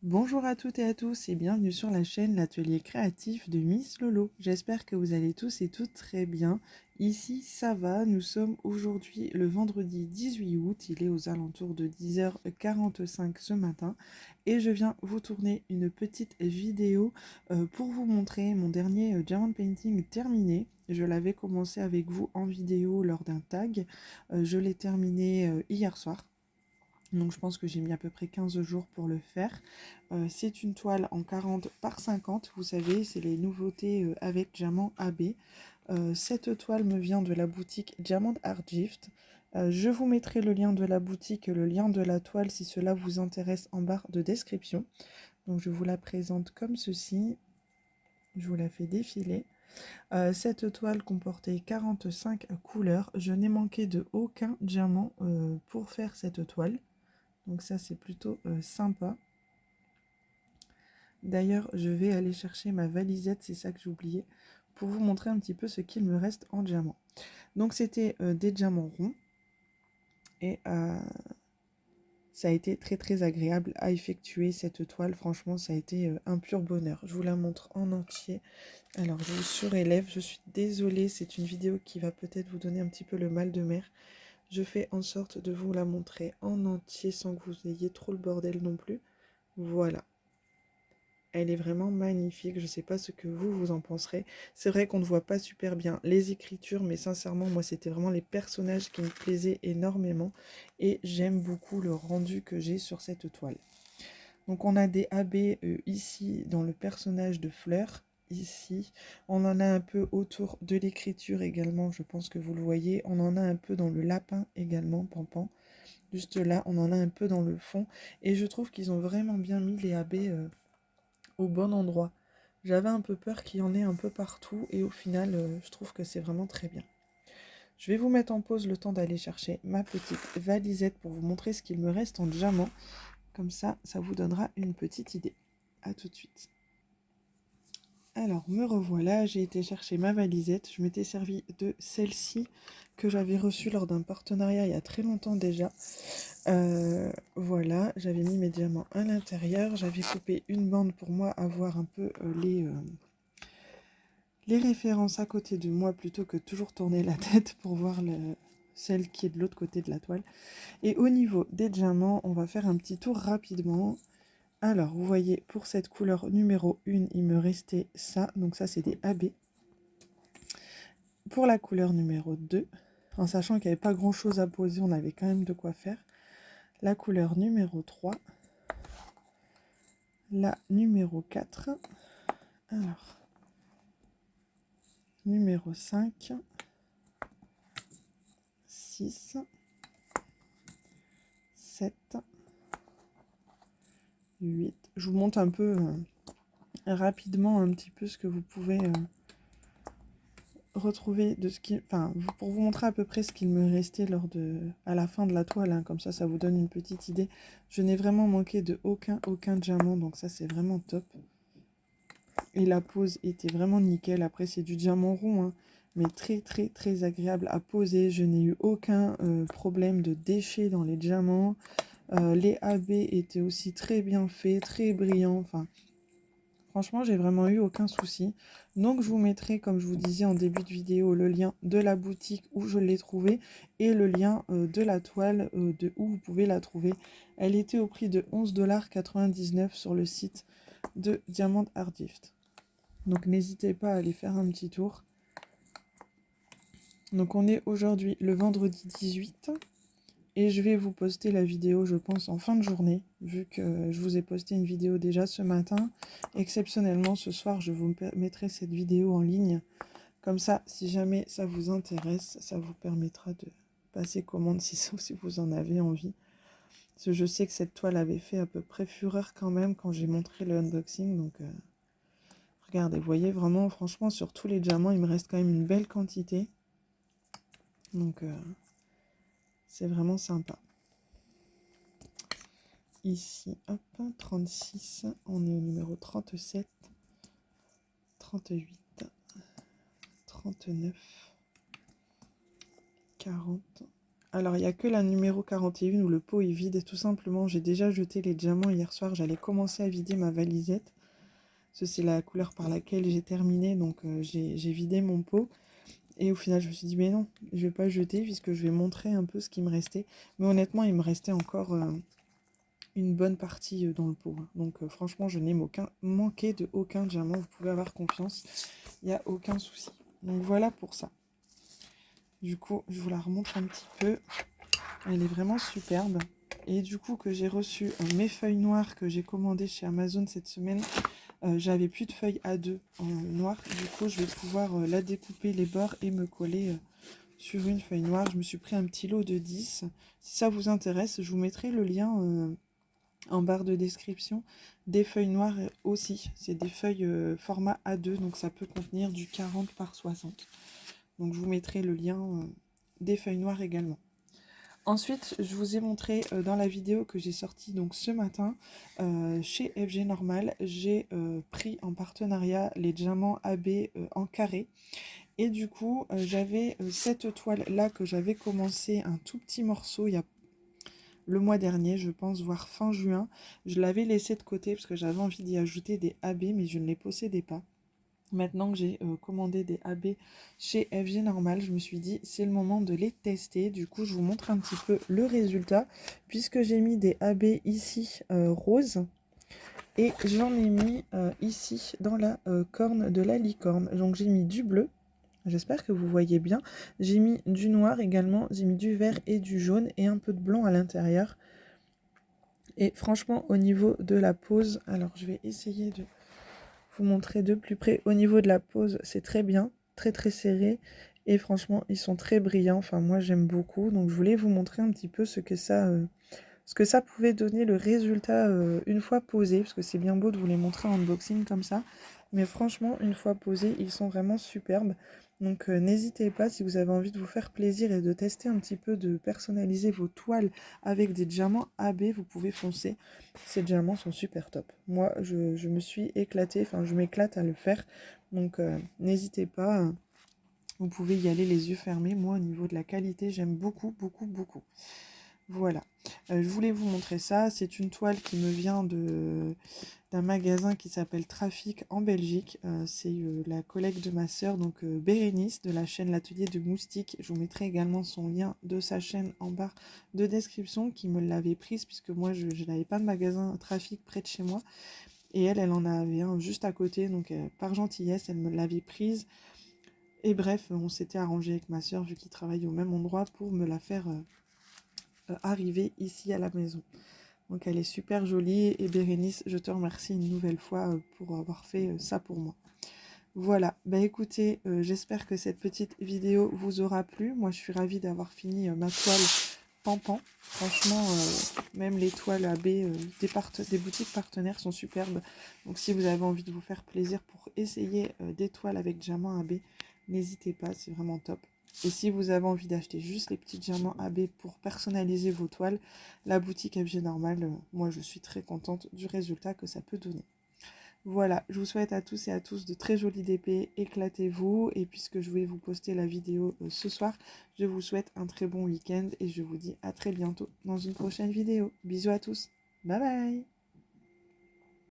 Bonjour à toutes et à tous et bienvenue sur la chaîne L'Atelier Créatif de Miss Lolo. J'espère que vous allez tous et toutes très bien. Ici, ça va. Nous sommes aujourd'hui le vendredi 18 août. Il est aux alentours de 10h45 ce matin. Et je viens vous tourner une petite vidéo pour vous montrer mon dernier diamond painting terminé. Je l'avais commencé avec vous en vidéo lors d'un tag. Je l'ai terminé hier soir. Donc je pense que j'ai mis à peu près 15 jours pour le faire. C'est une toile en 40 par 50. Vous savez, c'est les nouveautés avec diamant AB. Cette toile me vient de la boutique Diamond Art Gift. Je vous mettrai le lien de la boutique et le lien de la toile si cela vous intéresse en barre de description. Donc je vous la présente comme ceci. Je vous la fais défiler. Cette toile comportait 45 couleurs. Je n'ai manqué de aucun diamant pour faire cette toile. Donc ça, c'est plutôt sympa. D'ailleurs, je vais aller chercher ma valisette, c'est ça que j'ai oublié, pour vous montrer un petit peu ce qu'il me reste en diamant. Donc c'était des diamants ronds. Et ça a été très très agréable à effectuer cette toile. Franchement, ça a été un pur bonheur. Je vous la montre en entier. Alors, je vous surélève. Je suis désolée, c'est une vidéo qui va peut-être vous donner un petit peu le mal de mer. Je fais en sorte de vous la montrer en entier sans que vous ayez trop le bordel non plus. Voilà. Elle est vraiment magnifique. Je ne sais pas ce que vous en penserez. C'est vrai qu'on ne voit pas super bien les écritures, mais sincèrement, moi, c'était vraiment les personnages qui me plaisaient énormément. Et j'aime beaucoup le rendu que j'ai sur cette toile. Donc, on a des AB ici dans le personnage de Fleur. Ici, on en a un peu autour de l'écriture également, je pense que vous le voyez. On en a un peu dans le lapin également, Pampan. Juste là, on en a un peu dans le fond. Et je trouve qu'ils ont vraiment bien mis les AB au bon endroit. J'avais un peu peur qu'il y en ait un peu partout et au final, je trouve que c'est vraiment très bien. Je vais vous mettre en pause le temps d'aller chercher ma petite valisette pour vous montrer ce qu'il me reste en diamant. Comme ça vous donnera une petite idée. A tout de suite. Alors, me revoilà, j'ai été chercher ma valisette. Je m'étais servi de celle-ci que j'avais reçue lors d'un partenariat il y a très longtemps déjà. Voilà, j'avais mis mes diamants à l'intérieur. J'avais coupé une bande pour moi avoir un peu les références à côté de moi plutôt que toujours tourner la tête pour voir celle qui est de l'autre côté de la toile. Et au niveau des diamants, on va faire un petit tour rapidement. Alors, vous voyez, pour cette couleur numéro 1, il me restait ça. Donc ça, c'est des AB. Pour la couleur numéro 2, en sachant qu'il n'y avait pas grand-chose à poser, on avait quand même de quoi faire. La couleur numéro 3. La numéro 4. Alors, numéro 5. 6. 7. 8. Je vous montre un peu rapidement un petit peu ce que vous pouvez retrouver de ce qui... Enfin, pour vous montrer à peu près ce qu'il me restait à la fin de la toile. Hein, comme ça vous donne une petite idée. Je n'ai vraiment manqué de aucun diamant. Donc ça, c'est vraiment top. Et la pose était vraiment nickel. Après, c'est du diamant rond. Hein, mais très, très, très agréable à poser. Je n'ai eu aucun problème de déchets dans les diamants. Les AB étaient aussi très bien faits, très brillants. Enfin, franchement, j'ai vraiment eu aucun souci. Donc, je vous mettrai, comme je vous disais en début de vidéo, le lien de la boutique où je l'ai trouvé et le lien de la toile de où vous pouvez la trouver. Elle était au prix de 11,99 $ sur le site de Diamond Art Gift. Donc, n'hésitez pas à aller faire un petit tour. Donc, on est aujourd'hui le vendredi 18. Et je vais vous poster la vidéo, je pense, en fin de journée, vu que je vous ai posté une vidéo déjà ce matin. Exceptionnellement, ce soir, je vous mettrai cette vidéo en ligne. Comme ça, si jamais ça vous intéresse, ça vous permettra de passer commande si vous en avez envie. Parce que je sais que cette toile avait fait à peu près fureur quand même quand j'ai montré le unboxing. Donc, regardez, vous voyez vraiment, franchement, sur tous les diamants, il me reste quand même une belle quantité. Donc, c'est vraiment sympa. Ici, hop, 36, on est au numéro 37, 38, 39, 40. Alors, il n'y a que la numéro 41 où le pot est vide. Tout simplement, j'ai déjà jeté les diamants hier soir. J'allais commencer à vider ma valisette. C'est la couleur par laquelle j'ai terminé. Donc, j'ai vidé mon pot. Et au final, je me suis dit, mais non, je vais pas jeter puisque je vais montrer un peu ce qui me restait. Mais honnêtement, il me restait encore une bonne partie dans le pot. Donc, franchement, je n'ai manqué de aucun diamant. Vous pouvez avoir confiance. Il n'y a aucun souci. Donc, voilà pour ça. Du coup, je vous la remontre un petit peu. Elle est vraiment superbe. Et du coup, que j'ai reçu mes feuilles noires que j'ai commandées chez Amazon cette semaine. J'avais plus de feuilles A2 en noir. Du coup, je vais pouvoir la découper les bords et me coller sur une feuille noire. Je me suis pris un petit lot de 10. Si ça vous intéresse, je vous mettrai le lien en barre de description des feuilles noires aussi. C'est des feuilles format A2, donc ça peut contenir du 40 par 60. Donc je vous mettrai le lien des feuilles noires également. Ensuite, je vous ai montré dans la vidéo que j'ai sortie donc ce matin chez FG Normal. J'ai pris en partenariat les diamants AB en carré. Et du coup, j'avais cette toile là que j'avais commencé un tout petit morceau il y a le mois dernier, je pense, voire fin juin. Je l'avais laissé de côté parce que j'avais envie d'y ajouter des AB, mais je ne les possédais pas. Maintenant que j'ai commandé des AB chez FG Normal, je me suis dit c'est le moment de les tester. Du coup, je vous montre un petit peu le résultat puisque j'ai mis des AB ici roses et j'en ai mis ici dans la corne de la licorne. Donc j'ai mis du bleu. J'espère que vous voyez bien. J'ai mis du noir également, j'ai mis du vert et du jaune et un peu de blanc à l'intérieur. Et franchement, au niveau de la pose, alors je vais essayer de vous montrer de plus près. Au niveau de la pose, c'est très bien, très très serré. Et franchement, ils sont très brillants. Enfin, moi, j'aime beaucoup. Donc, je voulais vous montrer un petit peu ce que ça pouvait donner, le résultat une fois posé. Parce que c'est bien beau de vous les montrer en unboxing comme ça. Mais franchement, une fois posés, ils sont vraiment superbes. Donc, n'hésitez pas, si vous avez envie de vous faire plaisir et de tester un petit peu, de personnaliser vos toiles avec des diamants AB, vous pouvez foncer. Ces diamants sont super top. Moi, je me suis éclatée, enfin, je m'éclate à le faire. Donc, n'hésitez pas, vous pouvez y aller les yeux fermés. Moi, au niveau de la qualité, j'aime beaucoup, beaucoup, beaucoup. Voilà, je voulais vous montrer ça. C'est une toile qui me vient d'un magasin qui s'appelle Trafic en Belgique. C'est la collègue de ma sœur, donc Bérénice, de la chaîne L'Atelier de Moustique. Je vous mettrai également son lien de sa chaîne en barre de description, qui me l'avait prise, puisque moi, je n'avais pas de magasin Trafic près de chez moi. Et elle en avait un juste à côté, donc par gentillesse, elle me l'avait prise. Et bref, on s'était arrangé avec ma sœur, vu qu'ils travaillent au même endroit, pour me la faire arriver ici à la maison. Donc elle est super jolie et Bérénice, je te remercie une nouvelle fois pour avoir fait ça pour moi. Voilà, bah écoutez, j'espère que cette petite vidéo vous aura plu. Moi je suis ravie d'avoir fini ma toile Pampan. Franchement, même les toiles AB des boutiques partenaires sont superbes. Donc si vous avez envie de vous faire plaisir pour essayer des toiles avec diamants AB, n'hésitez pas, c'est vraiment top. Et si vous avez envie d'acheter juste les petits diamants AB pour personnaliser vos toiles, la boutique FG Normal, moi je suis très contente du résultat que ça peut donner. Voilà, je vous souhaite à tous et à tous de très jolies DP, éclatez-vous. Et puisque je vais vous poster la vidéo ce soir, je vous souhaite un très bon week-end et je vous dis à très bientôt dans une prochaine vidéo. Bisous à tous, bye bye.